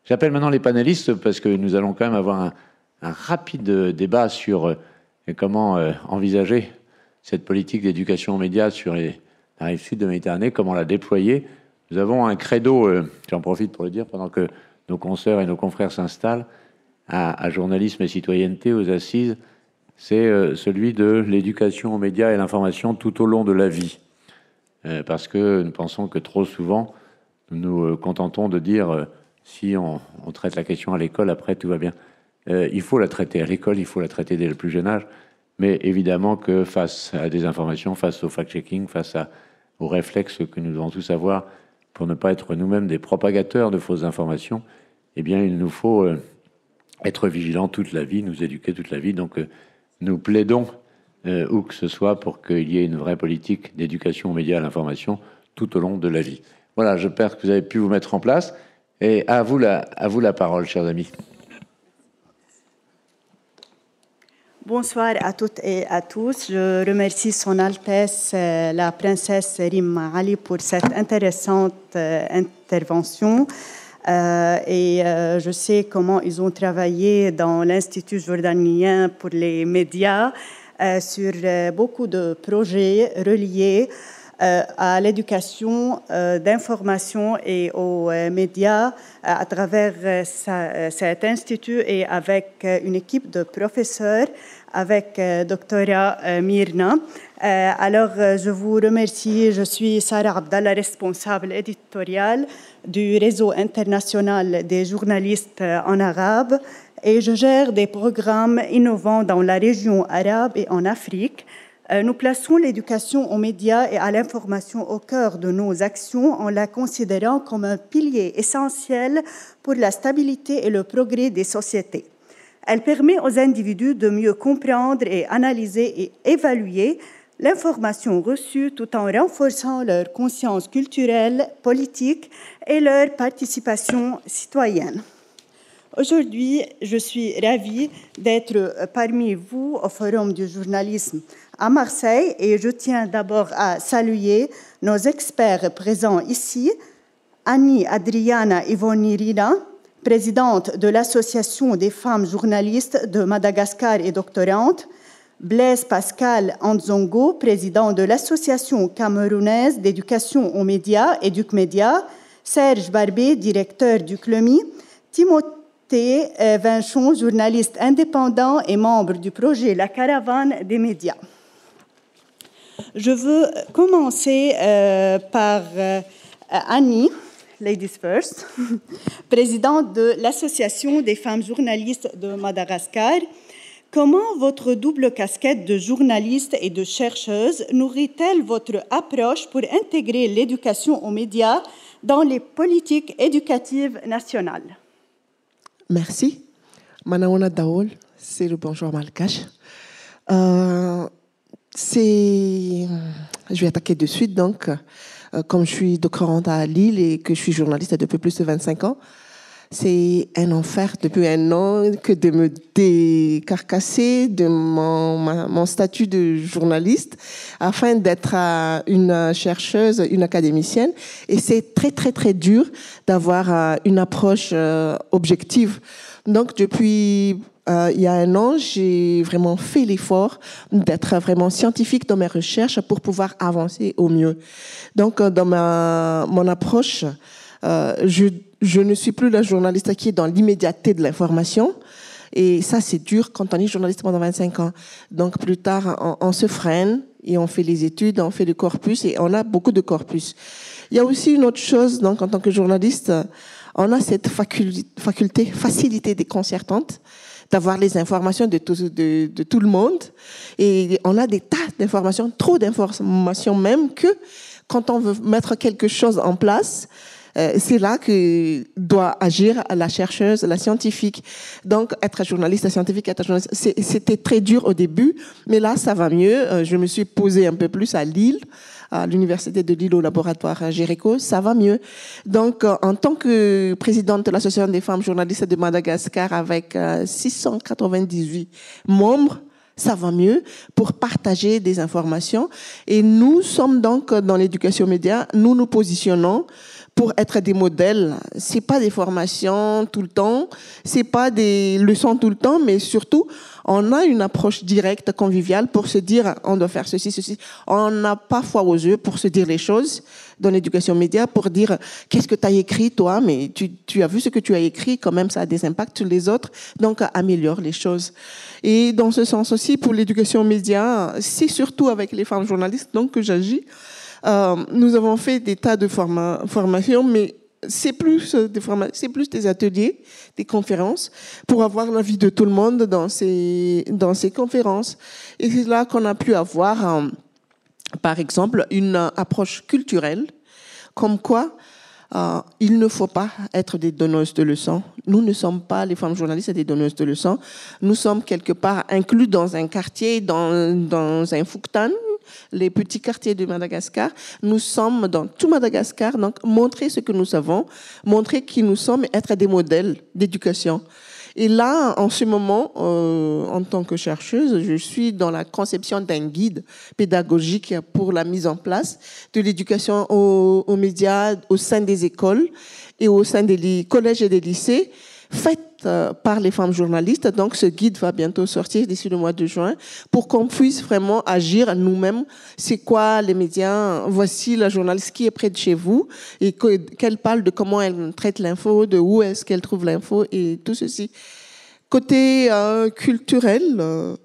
J'appelle maintenant les panélistes parce que nous allons quand même avoir un rapide débat sur comment envisager cette politique d'éducation aux médias sur la rive sud de Méditerranée, comment la déployer. Nous avons un credo, j'en profite pour le dire, pendant que nos consoeurs et nos confrères s'installent à journalisme et citoyenneté aux assises, c'est celui de l'éducation aux médias et l'information tout au long de la vie. Parce que nous pensons que trop souvent, nous nous contentons de dire si on traite la question à l'école, après tout va bien. Il faut la traiter à l'école, il faut la traiter dès le plus jeune âge, mais évidemment que face à des informations, face au fact-checking, face aux réflexes que nous devons tous avoir pour ne pas être nous-mêmes des propagateurs de fausses informations, eh bien, il nous faut être vigilants toute la vie, nous éduquer toute la vie. Donc, nous plaidons, où que ce soit, pour qu'il y ait une vraie politique d'éducation aux médias et à l'information tout au long de la vie. Voilà, j'espère que vous avez pu vous mettre en place. Et à vous la parole, chers amis. Bonsoir à toutes et à tous. Je remercie Son Altesse la princesse Rima Ali pour cette intéressante intervention. Je sais comment ils ont travaillé dans l'Institut jordanien pour les médias sur beaucoup de projets reliés à l'éducation d'information et aux médias à travers cet institut et avec une équipe de professeurs, avec doctorat Myrna. Alors, je vous remercie. Je suis Sarah Abdallah, responsable éditoriale du réseau international des journalistes en arabe, et je gère des programmes innovants dans la région arabe et en Afrique. Nous plaçons l'éducation aux médias et à l'information au cœur de nos actions en la considérant comme un pilier essentiel pour la stabilité et le progrès des sociétés. Elle permet aux individus de mieux comprendre et analyser et évaluer l'information reçue tout en renforçant leur conscience culturelle, politique et leur participation citoyenne. Aujourd'hui, je suis ravie d'être parmi vous au Forum du journalisme à Marseille et je tiens d'abord à saluer nos experts présents ici, Annie Adriana Ivonirina, présidente de l'Association des femmes journalistes de Madagascar et doctorante, Blaise Pascal Anzongo, président de l'Association camerounaise d'éducation aux médias, EducMédia, Serge Barbé, directeur du CLEMI, Timothée Vinchon, journaliste indépendant et membre du projet La Caravane des médias. Je veux commencer par Annie, Ladies First, présidente de l'Association des femmes journalistes de Madagascar. Comment votre double casquette de journaliste et de chercheuse nourrit-elle votre approche pour intégrer l'éducation aux médias dans les politiques éducatives nationales? Merci. Manaona Daoul, c'est le bonjour malgache. Je vais attaquer de suite. Donc, comme je suis doctorante à Lille et que je suis journaliste depuis plus de 25 ans, c'est un enfer depuis un an que de me décarcasser de mon statut de journaliste afin d'être une chercheuse, une académicienne. Et c'est très, très, très dur d'avoir une approche objective. Donc, depuis il y a un an, j'ai vraiment fait l'effort d'être vraiment scientifique dans mes recherches pour pouvoir avancer au mieux. Donc, dans mon approche, je ne suis plus la journaliste qui est dans l'immédiateté de l'information. Et ça, c'est dur quand on est journaliste pendant 25 ans. Donc, plus tard, on se freine et on fait les études, on fait le corpus et on a beaucoup de corpus. Il y a aussi une autre chose, donc, en tant que journaliste, on a cette facilité déconcertante d'avoir les informations de tout le monde. Et on a des tas d'informations, trop d'informations même, que quand on veut mettre quelque chose en place, c'est là que doit agir la chercheuse, la scientifique. Donc, être journaliste, scientifique, être journaliste, c'était très dur au début, mais là, ça va mieux. Je me suis posée un peu plus à Lille, à l'université de Lille, au laboratoire Géréco, ça va mieux. Donc, en tant que présidente de l'Association des femmes journalistes de Madagascar, avec 698 membres, ça va mieux pour partager des informations. Et nous sommes donc dans l'éducation média, nous nous positionnons pour être des modèles. C'est pas des formations tout le temps, c'est pas des leçons tout le temps, mais surtout, on a une approche directe, conviviale pour se dire on doit faire ceci, ceci. On n'a pas foi aux yeux pour se dire les choses dans l'éducation média, pour dire qu'est-ce que tu as écrit toi, mais tu as vu ce que tu as écrit, quand même ça a des impacts sur les autres, donc améliore les choses. Et dans ce sens aussi, pour l'éducation média, c'est surtout avec les femmes journalistes donc que j'agis. Nous avons fait des tas de formations, mais c'est plus des ateliers, des conférences, pour avoir l'avis de tout le monde dans ces conférences. Et c'est là qu'on a pu avoir, par exemple, une approche culturelle, comme quoi il ne faut pas être des donneuses de leçons. Nous ne sommes pas, les femmes journalistes, des donneuses de leçons. Nous sommes quelque part inclus dans un quartier, dans un Fouktan, les petits quartiers de Madagascar. Nous sommes dans tout Madagascar, donc montrer ce que nous savons, montrer qui nous sommes, être des modèles d'éducation. Et là, en ce moment, en tant que chercheuse, je suis dans la conception d'un guide pédagogique pour la mise en place de l'éducation aux médias au sein des écoles et au sein des collèges et des lycées, faite par les femmes journalistes. Donc, ce guide va bientôt sortir d'ici le mois de juin pour qu'on puisse vraiment agir nous-mêmes. C'est quoi les médias? Voici la journaliste qui est près de chez vous et qu'elle parle de comment elle traite l'info, de où est-ce qu'elle trouve l'info et tout ceci. Côté culturel,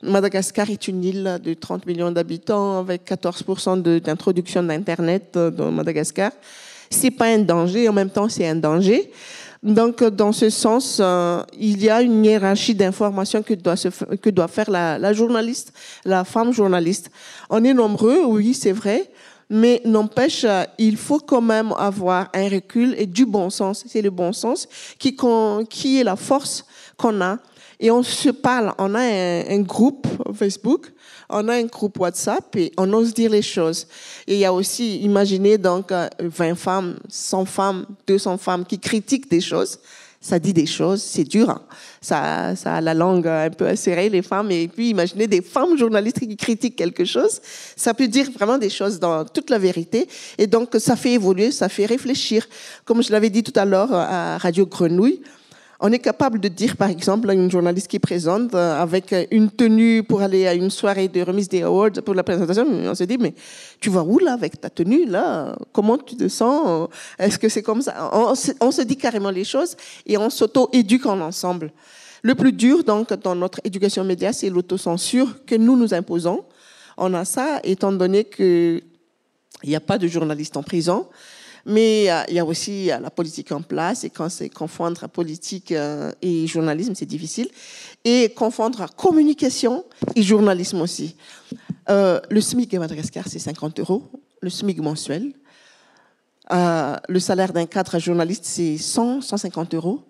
Madagascar est une île de 30 millions d'habitants avec 14% d'introduction d'Internet dans Madagascar. C'est pas un danger, en même temps c'est un danger. Donc, dans ce sens, il y a une hiérarchie d'information que doit faire la journaliste, la femme journaliste. On est nombreux, oui, c'est vrai, mais n'empêche, il faut quand même avoir un recul et du bon sens. C'est le bon sens qui est la force qu'on a. Et on se parle, on a un groupe Facebook, on a un groupe WhatsApp et on ose dire les choses. Et il y a aussi, imaginez donc 20 femmes, 100 femmes, 200 femmes qui critiquent des choses. Ça dit des choses, c'est dur. Hein. Ça a la langue un peu acérée, les femmes. Et puis imaginez des femmes journalistes qui critiquent quelque chose. Ça peut dire vraiment des choses dans toute la vérité. Et donc ça fait évoluer, ça fait réfléchir. Comme je l'avais dit tout à l'heure à Radio Grenouille, on est capable de dire, par exemple, à une journaliste qui présente avec une tenue pour aller à une soirée de remise des awards pour la présentation. On se dit, mais tu vas où là avec ta tenue là? Comment tu te sens? Est-ce que c'est comme ça? On se dit carrément les choses et on s'auto-éduque en ensemble. Le plus dur, donc, dans notre éducation média, c'est l'autocensure que nous imposons. On a ça, étant donné qu'il n'y a pas de journaliste en prison. Mais il y a aussi la politique en place, et quand c'est confondre politique et journalisme, c'est difficile. Et confondre communication et journalisme aussi. Le SMIC à Madagascar, c'est 50 €, le SMIC mensuel. Le salaire d'un cadre journaliste, c'est 150 €.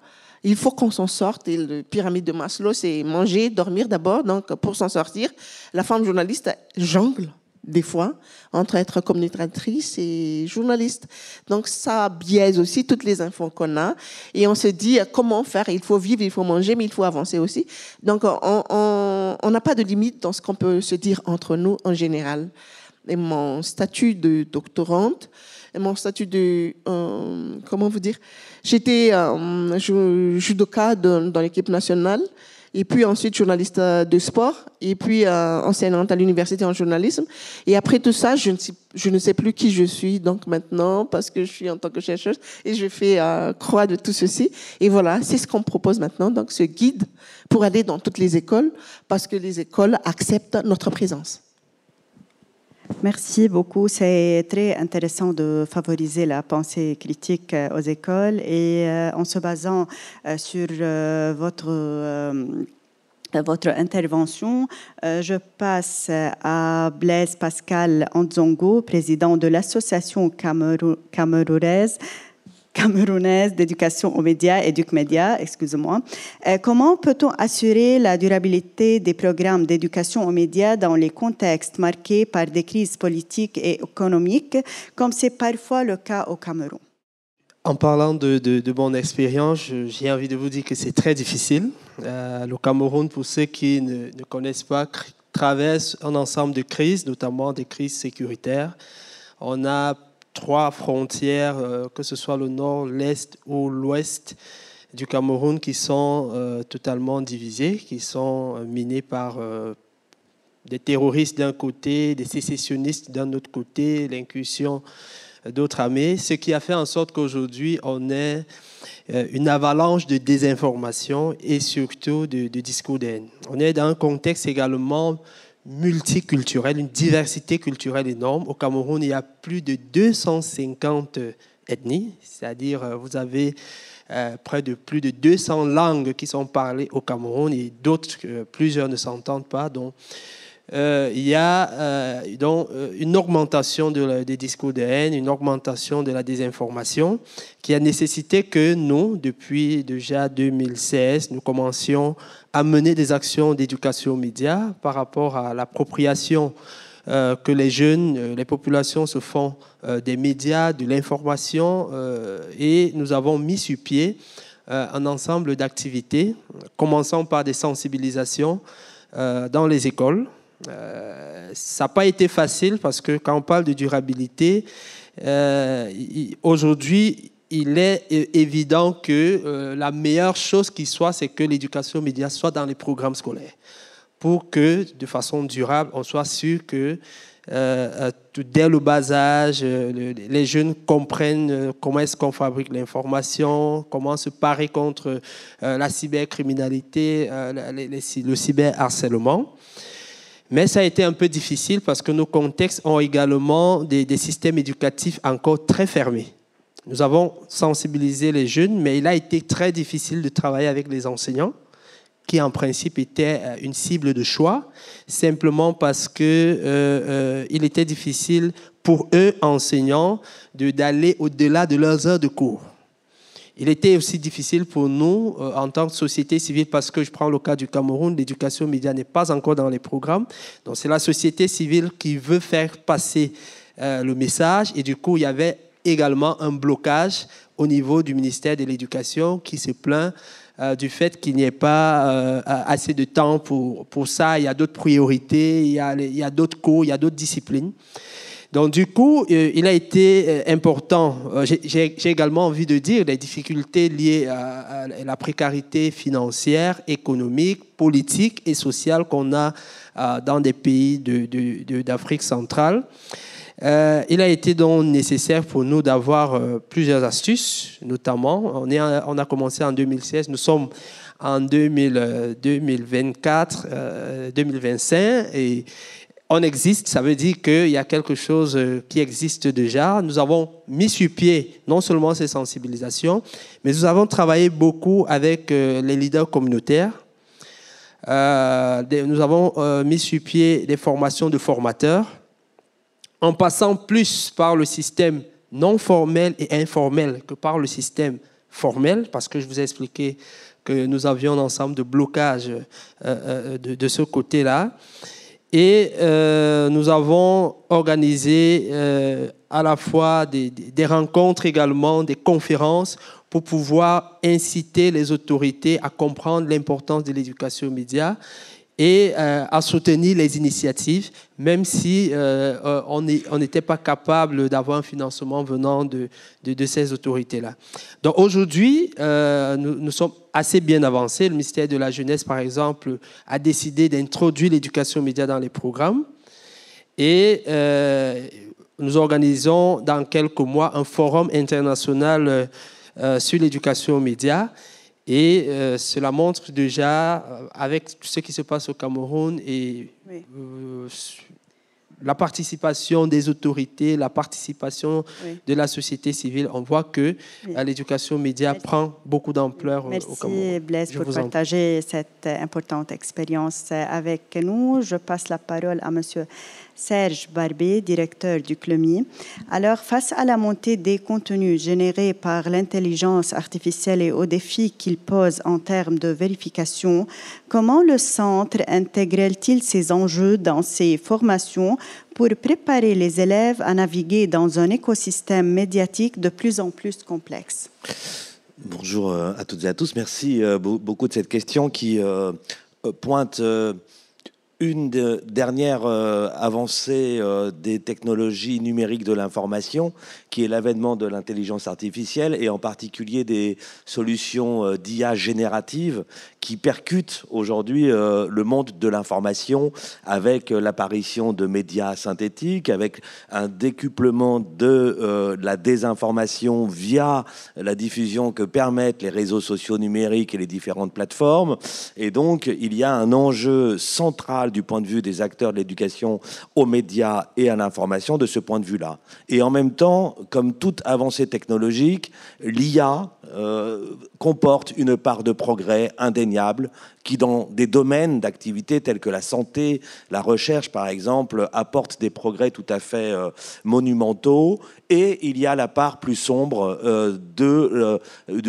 Il faut qu'on s'en sorte. Et la pyramide de Maslow, c'est manger, dormir d'abord. Donc, pour s'en sortir, la femme journaliste jongle des fois, entre être communicatrice et journaliste. Donc, ça biaise aussi toutes les infos qu'on a. Et on se dit, comment faire? Il faut vivre, il faut manger, mais il faut avancer aussi. Donc, on n'a pas de limite dans ce qu'on peut se dire entre nous en général. Et mon statut de doctorante, et mon statut de... comment vous dire? J'étais judoka dans l'équipe nationale. Et puis ensuite journaliste de sport, et puis enseignante à l'université en journalisme. Et après tout ça, je ne sais plus qui je suis donc maintenant, parce que je suis en tant que chercheuse, et je fais croix de tout ceci. Et voilà, c'est ce qu'on propose maintenant, donc ce guide pour aller dans toutes les écoles, parce que les écoles acceptent notre présence. Merci beaucoup. C'est très intéressant de favoriser la pensée critique aux écoles et en se basant sur votre intervention, je passe à Blaise Pascal Anzongo, président de l'Association camerounaise d'éducation aux médias, EducMédia, excusez-moi. Comment peut-on assurer la durabilité des programmes d'éducation aux médias dans les contextes marqués par des crises politiques et économiques, comme c'est parfois le cas au Cameroun? En parlant de mon expérience, j'ai envie de vous dire que c'est très difficile. Le Cameroun, pour ceux qui ne connaissent pas, traverse un ensemble de crises, notamment des crises sécuritaires. On a 3 frontières, que ce soit le nord, l'est ou l'ouest du Cameroun, qui sont totalement divisées, qui sont minées par des terroristes d'un côté, des sécessionnistes d'un autre côté, l'incursion d'autres armées, ce qui a fait en sorte qu'aujourd'hui, on ait une avalanche de désinformation et surtout de discours de haine. On est dans un contexte également multiculturel, une diversité culturelle énorme. Au Cameroun, il y a plus de 250 ethnies, c'est-à-dire vous avez près de plus de 200 langues qui sont parlées au Cameroun et d'autres, plusieurs ne s'entendent pas. Donc, il y a une augmentation des discours de haine, une augmentation de la désinformation qui a nécessité que nous, depuis déjà 2016, nous commencions à mener des actions d'éducation aux médias par rapport à l'appropriation que les jeunes, les populations se font des médias, de l'information, et nous avons mis sur pied un ensemble d'activités, commençant par des sensibilisations dans les écoles. Ça n'a pas été facile parce que quand on parle de durabilité, aujourd'hui, il est évident que la meilleure chose qui soit, c'est que l'éducation média soit dans les programmes scolaires pour que, de façon durable, on soit sûr que dès le bas âge, les jeunes comprennent comment est-ce qu'on fabrique l'information, comment se parer contre la cybercriminalité, le cyberharcèlement. Mais ça a été un peu difficile parce que nos contextes ont également des systèmes éducatifs encore très fermés. Nous avons sensibilisé les jeunes, mais il a été très difficile de travailler avec les enseignants, qui en principe étaient une cible de choix, simplement parce qu'il était difficile pour eux, enseignants, d'aller au-delà de leurs heures de cours. Il était aussi difficile pour nous, en tant que société civile, parce que je prends le cas du Cameroun, l'éducation média n'est pas encore dans les programmes. Donc c'est la société civile qui veut faire passer le message. Et du coup, il y avait également un blocage au niveau du ministère de l'Éducation qui se plaint du fait qu'il n'y ait pas assez de temps pour ça. Il y a d'autres priorités, il y a d'autres cours, il y a d'autres disciplines. Donc, du coup, il a été important. J'ai également envie de dire les difficultés liées à la précarité financière, économique, politique et sociale qu'on a dans des pays d'Afrique centrale. Il a été donc nécessaire pour nous d'avoir plusieurs astuces, notamment. On a commencé en 2016, nous sommes en 2024, 2025 et on existe, ça veut dire qu'il y a quelque chose qui existe déjà. Nous avons mis sur pied non seulement ces sensibilisations, mais nous avons travaillé beaucoup avec les leaders communautaires. Nous avons mis sur pied des formations de formateurs, en passant plus par le système non formel et informel que par le système formel, parce que je vous ai expliqué que nous avions un ensemble de blocages de ce côté-là. Et nous avons organisé à la fois des rencontres également, des conférences pour pouvoir inciter les autorités à comprendre l'importance de l'éducation aux médias et à soutenir les initiatives, même si on n'était pas capable d'avoir un financement venant de ces autorités-là. Donc aujourd'hui, nous sommes assez bien avancés. Le ministère de la Jeunesse, par exemple, a décidé d'introduire l'éducation aux médias dans les programmes. Et nous organisons dans quelques mois un forum international sur l'éducation aux médias. Et cela montre déjà, avec ce qui se passe au Cameroun et la participation des autorités, la participation de la société civile, on voit que l'éducation aux médias prend beaucoup d'ampleur au Cameroun. Merci Blaise pour partager cette importante expérience avec nous. Je passe la parole à Monsieur Serge Barbé, directeur du CLEMI. Alors, face à la montée des contenus générés par l'intelligence artificielle et aux défis qu'il pose en termes de vérification, comment le centre intègre-t-il ces enjeux dans ses formations pour préparer les élèves à naviguer dans un écosystème médiatique de plus en plus complexe? Bonjour à toutes et à tous. Merci beaucoup de cette question qui pointe une dernière avancée des technologies numériques de l'information, qui est l'avènement de l'intelligence artificielle et en particulier des solutions d'IA générative qui percutent aujourd'hui le monde de l'information avec l'apparition de médias synthétiques, avec un décuplement de la désinformation via la diffusion que permettent les réseaux sociaux numériques et les différentes plateformes. Et donc, il y a un enjeu central du point de vue des acteurs de l'éducation aux médias et à l'information de ce point de vue-là. Et en même temps, comme toute avancée technologique, l'IA comporte une part de progrès indéniable qui, dans des domaines d'activité tels que la santé, la recherche par exemple, apporte des progrès tout à fait monumentaux. Et il y a la part plus sombre de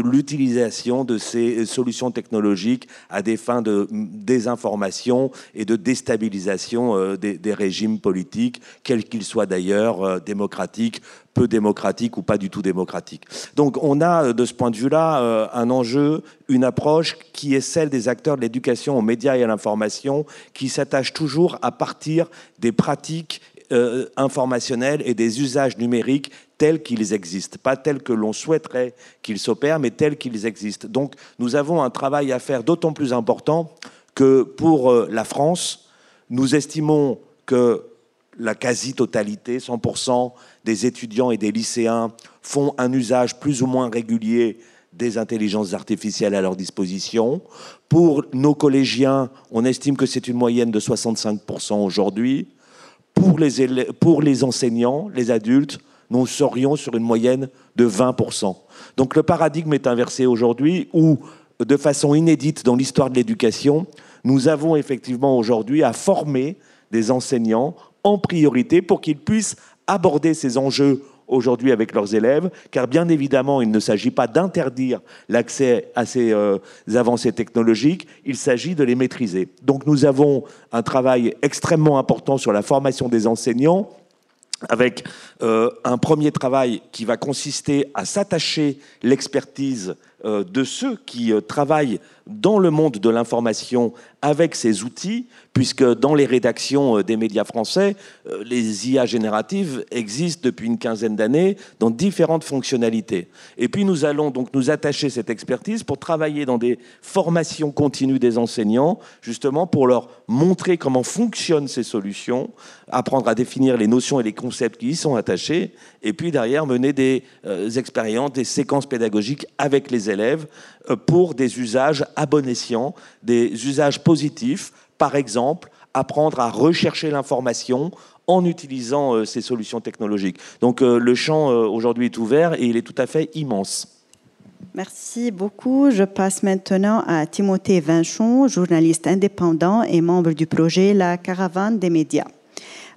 l'utilisation de ces solutions technologiques à des fins de désinformation et de déstabilisation des régimes politiques, quels qu'ils soient d'ailleurs, démocratiques, peu démocratiques ou pas du tout démocratiques. Donc on a de ce point de vue-là un enjeu, une approche qui est celle des acteurs de l'éducation aux médias et à l'information, qui s'attachent toujours à partir des pratiques informationnels et des usages numériques tels qu'ils existent. Pas tels que l'on souhaiterait qu'ils s'opèrent, mais tels qu'ils existent. Donc nous avons un travail à faire d'autant plus important que pour la France, nous estimons que la quasi-totalité, 100% des étudiants et des lycéens font un usage plus ou moins régulier des intelligences artificielles à leur disposition. Pour nos collégiens, on estime que c'est une moyenne de 65% aujourd'hui. Pour les enseignants, les adultes, nous serions sur une moyenne de 20%. Donc le paradigme est inversé aujourd'hui où, de façon inédite dans l'histoire de l'éducation, nous avons effectivement aujourd'hui à former des enseignants en priorité pour qu'ils puissent aborder ces enjeux aujourd'hui avec leurs élèves, car bien évidemment, il ne s'agit pas d'interdire l'accès à ces avancées technologiques, il s'agit de les maîtriser. Donc nous avons un travail extrêmement important sur la formation des enseignants, avec un premier travail qui va consister à s'attacher l'expertise de ceux qui travaillent dans le monde de l'information avec ces outils, puisque dans les rédactions des médias français, les IA génératives existent depuis une quinzaine d'années dans différentes fonctionnalités. Et puis nous allons donc nous attacher cette expertise pour travailler dans des formations continues des enseignants, justement pour leur montrer comment fonctionnent ces solutions, apprendre à définir les notions et les concepts qui y sont attachés, et puis derrière mener des expériences, des séquences pédagogiques avec les élèves pour des usages à bon escient, des usages positifs, par exemple, apprendre à rechercher l'information en utilisant ces solutions technologiques. Donc le champ aujourd'hui est ouvert et il est tout à fait immense. Merci beaucoup. Je passe maintenant à Timothée Vinchon, journaliste indépendant et membre du projet La Caravane des médias.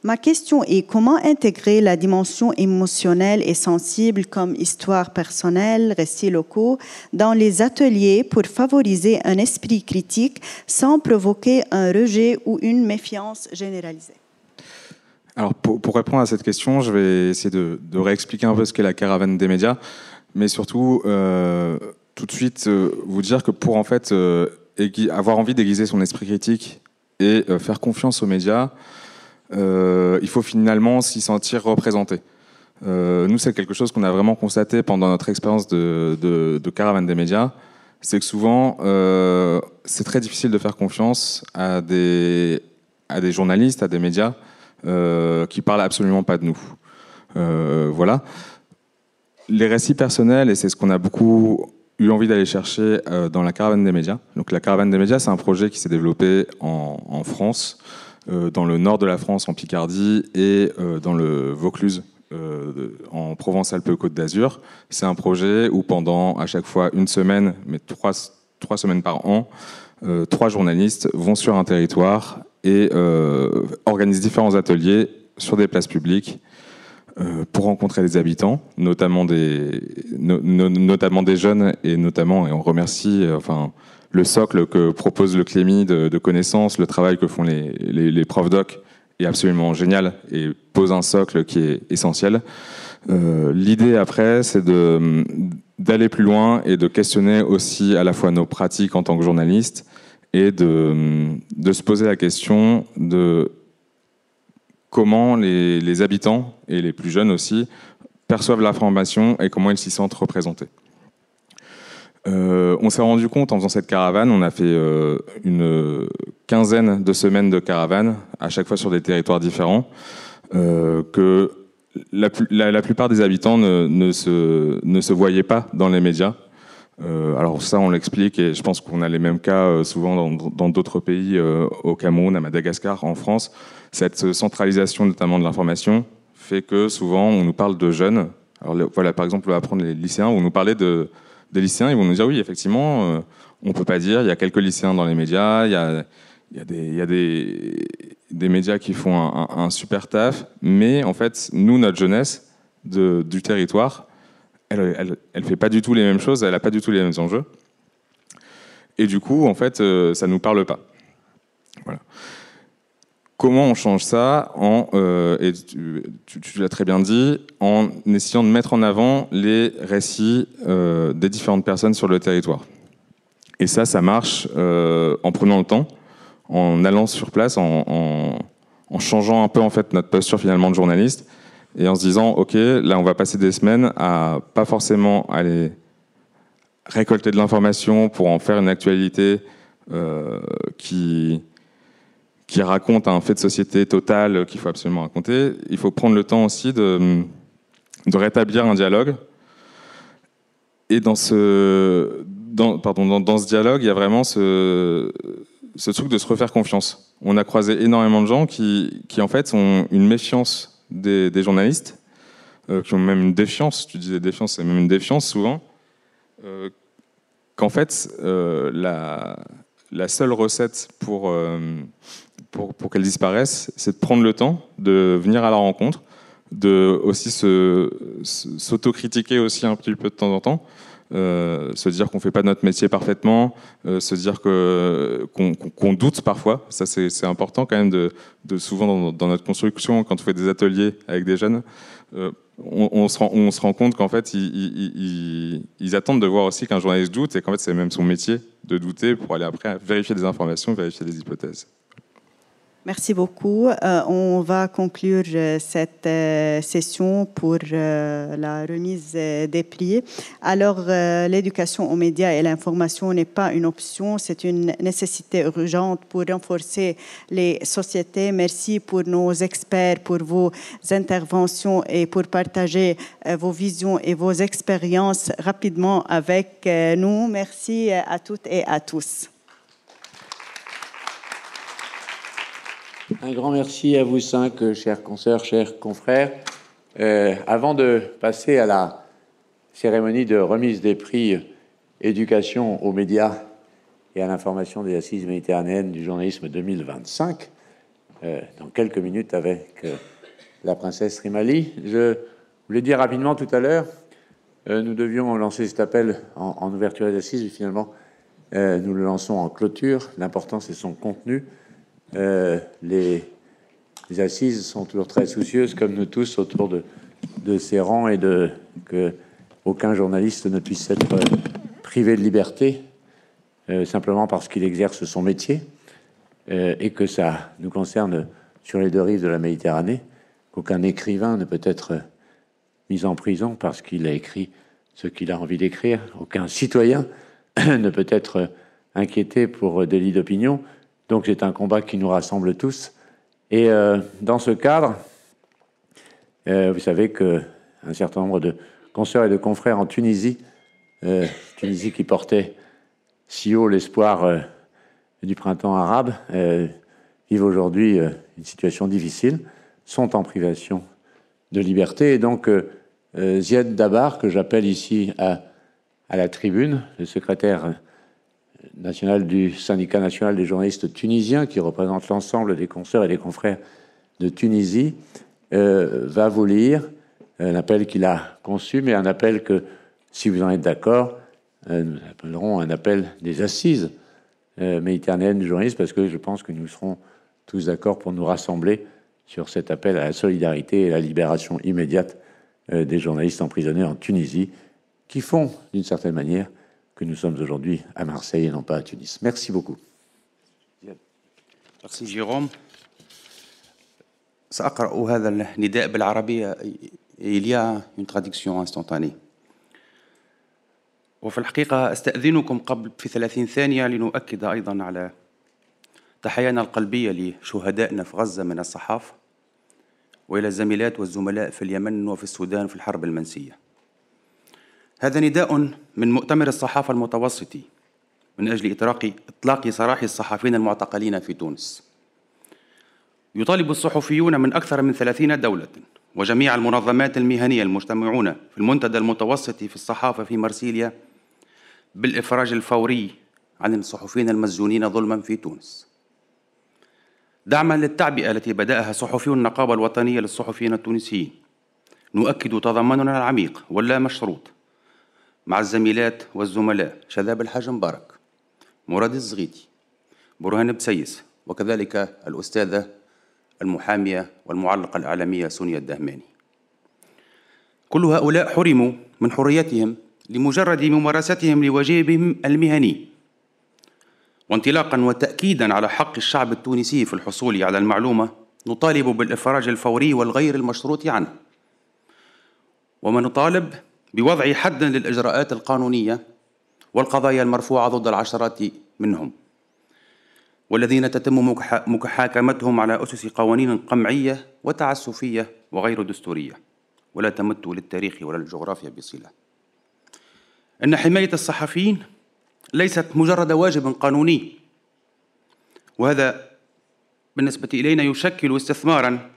Ma question est comment intégrer la dimension émotionnelle et sensible comme histoire personnelle, récits locaux, dans les ateliers pour favoriser un esprit critique sans provoquer un rejet ou une méfiance généralisée? Alors pour répondre à cette question, je vais essayer de réexpliquer un peu ce qu'est la caravane des médias, mais surtout tout de suite vous dire que pour en fait avoir envie d'aiguiser son esprit critique et faire confiance aux médias, il faut finalement s'y sentir représenté. Nous, c'est quelque chose qu'on a vraiment constaté pendant notre expérience de caravane des médias, c'est que souvent, c'est très difficile de faire confiance à des journalistes, à des médias qui parlent absolument pas de nous. Voilà. Les récits personnels, et c'est ce qu'on a beaucoup eu envie d'aller chercher dans la caravane des médias. Donc, la caravane des médias, c'est un projet qui s'est développé en France, dans le nord de la France, en Picardie, et dans le Vaucluse, en Provence-Alpes-Côte d'Azur. C'est un projet où pendant à chaque fois une semaine, mais trois semaines par an, 3 journalistes vont sur un territoire et organisent différents ateliers sur des places publiques pour rencontrer des habitants, notamment des jeunes, et on remercie le socle que propose le Clémy de connaissances, le travail que font les profs doc est absolument génial et pose un socle qui est essentiel. L'idée après, c'est d'aller plus loin et de questionner aussi à la fois nos pratiques en tant que journalistes et de se poser la question de comment les habitants, et les plus jeunes aussi, perçoivent l'information et comment ils s'y sentent représentés. On s'est rendu compte en faisant cette caravane, on a fait une quinzaine de semaines de caravane, à chaque fois sur des territoires différents, que la plupart des habitants ne se voyaient pas dans les médias. Alors ça, on l'explique, et je pense qu'on a les mêmes cas souvent dans d'autres pays, au Cameroun, à Madagascar, en France. Cette centralisation notamment de l'information fait que souvent on nous parle de jeunes. Alors voilà, par exemple, on va prendre les lycéens, où on nous parlait des lycéens, ils vont nous dire oui, effectivement, on ne peut pas dire, il y a quelques lycéens dans les médias, il y a des médias qui font un super taf, mais en fait, nous, notre jeunesse du territoire, elle fait pas du tout les mêmes choses, elle a pas du tout les mêmes enjeux. Et du coup, en fait, ça nous parle pas. Voilà. Comment on change ça et tu l'as très bien dit, en essayant de mettre en avant les récits des différentes personnes sur le territoire. Et ça marche en prenant le temps, en allant sur place, en changeant un peu en fait notre posture finalement de journaliste, et en se disant, ok, là on va passer des semaines à pas forcément aller récolter de l'information pour en faire une actualité qui raconte un fait de société total qu'il faut absolument raconter. Il faut prendre le temps aussi de rétablir un dialogue. Et dans ce dialogue, il y a vraiment ce truc de se refaire confiance. On a croisé énormément de gens qui en fait ont une méfiance des journalistes, qui ont même une défiance, tu disais défiance, c'est même une défiance souvent, qu'en fait la seule recette pour qu'elles disparaissent, c'est de prendre le temps de venir à la rencontre, de aussi s'autocritiquer aussi un petit peu de temps en temps, se dire qu'on ne fait pas notre métier parfaitement, se dire qu'on doute parfois. Ça, c'est important quand même de souvent dans notre construction, quand on fait des ateliers avec des jeunes, on se rend compte qu'en fait, ils attendent de voir aussi qu'un journaliste doute, et qu'en fait, c'est même son métier de douter pour aller après vérifier des informations, vérifier des hypothèses. Merci beaucoup. On va conclure cette session pour la remise des prix. Alors, l'éducation aux médias et l'information n'est pas une option, c'est une nécessité urgente pour renforcer les sociétés. Merci pour nos experts, pour vos interventions et pour partager vos visions et vos expériences rapidement avec nous. Merci à toutes et à tous. Un grand merci à vous cinq, chers consoeurs, chers confrères. Avant de passer à la cérémonie de remise des prix éducation aux médias et à l'information des Assises méditerranéennes du journalisme 2025, dans quelques minutes avec la princesse Rimali, je voulais dire rapidement tout à l'heure, nous devions lancer cet appel en ouverture des Assises, mais finalement nous le lançons en clôture. L'important, c'est son contenu. Les assises sont toujours très soucieuses, comme nous tous, autour de ces rangs, et que aucun journaliste ne puisse être privé de liberté simplement parce qu'il exerce son métier, et que ça nous concerne sur les deux rives de la Méditerranée, qu'aucun écrivain ne peut être mis en prison parce qu'il a écrit ce qu'il a envie d'écrire, aucun citoyen ne peut être inquiété pour délit d'opinion. Donc c'est un combat qui nous rassemble tous. Et dans ce cadre, vous savez qu'un certain nombre de consoeurs et de confrères en Tunisie, Tunisie qui portait si haut l'espoir du printemps arabe, vivent aujourd'hui une situation difficile, sont en privation de liberté. Et donc Ziad Dabar, que j'appelle ici à la tribune, le secrétaire national du syndicat national des journalistes tunisiens, qui représente l'ensemble des consoeurs et des confrères de Tunisie, va vous lire un appel qu'il a conçu, mais un appel que, si vous en êtes d'accord, nous appellerons un appel des assises méditerranéennes du journalisme, parce que je pense que nous serons tous d'accord pour nous rassembler sur cet appel à la solidarité et à la libération immédiate des journalistes emprisonnés en Tunisie, qui font, d'une certaine manière, que nous sommes aujourd'hui à Marseille et non pas à Tunis. Merci beaucoup. Merci Jérôme. سأقرأ هذا النداء بالعربية. Il y a une traduction instantanée. وفي الحقيقة أستأذنكم قبل في 30 ثانية لنؤكد أيضا على تحيانا القلبية لشهدائنا في غزة من الصحافة وإلى الزميلات والزملاء في اليمن وفي السودان في الحرب المنسية. هذا نداء من مؤتمر الصحافة المتوسطي من أجل إطلاق سراح الصحفيين المعتقلين في تونس. يطالب الصحفيون من أكثر من 30 دولة وجميع المنظمات المهنية المجتمعون في المنتدى المتوسطي في الصحافة في مرسيليا بالإفراج الفوري عن الصحفيين المسجونين ظلما في تونس. دعما للتعبئة التي بدأها صحفيو النقابة الوطنية للصحفيين التونسيين، نؤكد تضامننا العميق واللا مشروط مع الزميلات والزملاء شذاب الحاج مبارك، مراد الزغيتي، برهان بسيس، وكذلك الأستاذة المحامية والمعلقة الإعلامية سونيا الدهماني. كل هؤلاء حرموا من حريتهم لمجرد ممارستهم لواجبهم المهني، وانطلاقا وتأكيدا على حق الشعب التونسي في الحصول على المعلومة نطالب بالإفراج الفوري والغير المشروط عنه، ونطالب بوضع حد للإجراءات القانونية والقضايا المرفوعة ضد العشرات منهم والذين تتم محاكمتهم على أسس قوانين قمعية وتعسفية وغير دستورية ولا تمت للتاريخ ولا للجغرافيا بصلة. إن حماية الصحفيين ليست مجرد واجب قانوني، وهذا بالنسبة إلينا يشكل استثماراً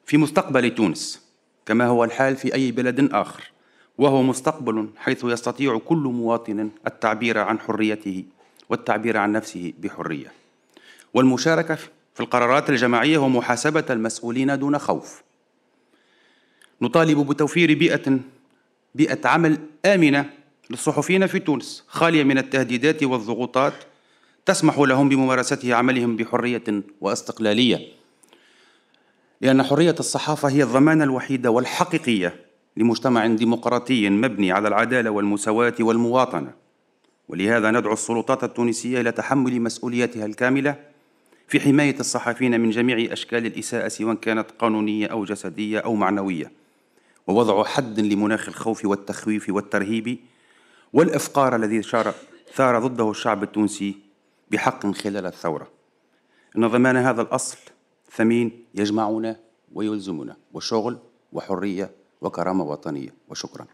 في مستقبل تونس كما هو الحال في أي بلد آخر، وهو مستقبل حيث يستطيع كل مواطن التعبير عن حريته والتعبير عن نفسه بحرية والمشاركة في القرارات الجماعية ومحاسبة المسؤولين دون خوف. نطالب بتوفير بيئة عمل آمنة للصحفيين في تونس خالية من التهديدات والضغوطات تسمح لهم بممارسة عملهم بحرية واستقلالية، لأن حرية الصحافة هي الضمانة الوحيدة والحقيقية لمجتمع ديمقراطي مبني على العدالة والمساواة والمواطنة. ولهذا ندعو السلطات التونسية إلى تحمل مسؤوليتها الكاملة في حماية الصحفيين من جميع أشكال الإساءة سواء كانت قانونية أو جسدية أو معنوية، ووضع حد لمناخ الخوف والتخويف والترهيب والإفقار الذي ثار ضده الشعب التونسي بحق خلال الثورة. إن ضمان هذا الأصل ثمين يجمعنا ويلزمنا، وشغل وحرية وكرامة وطنية. وشكرا.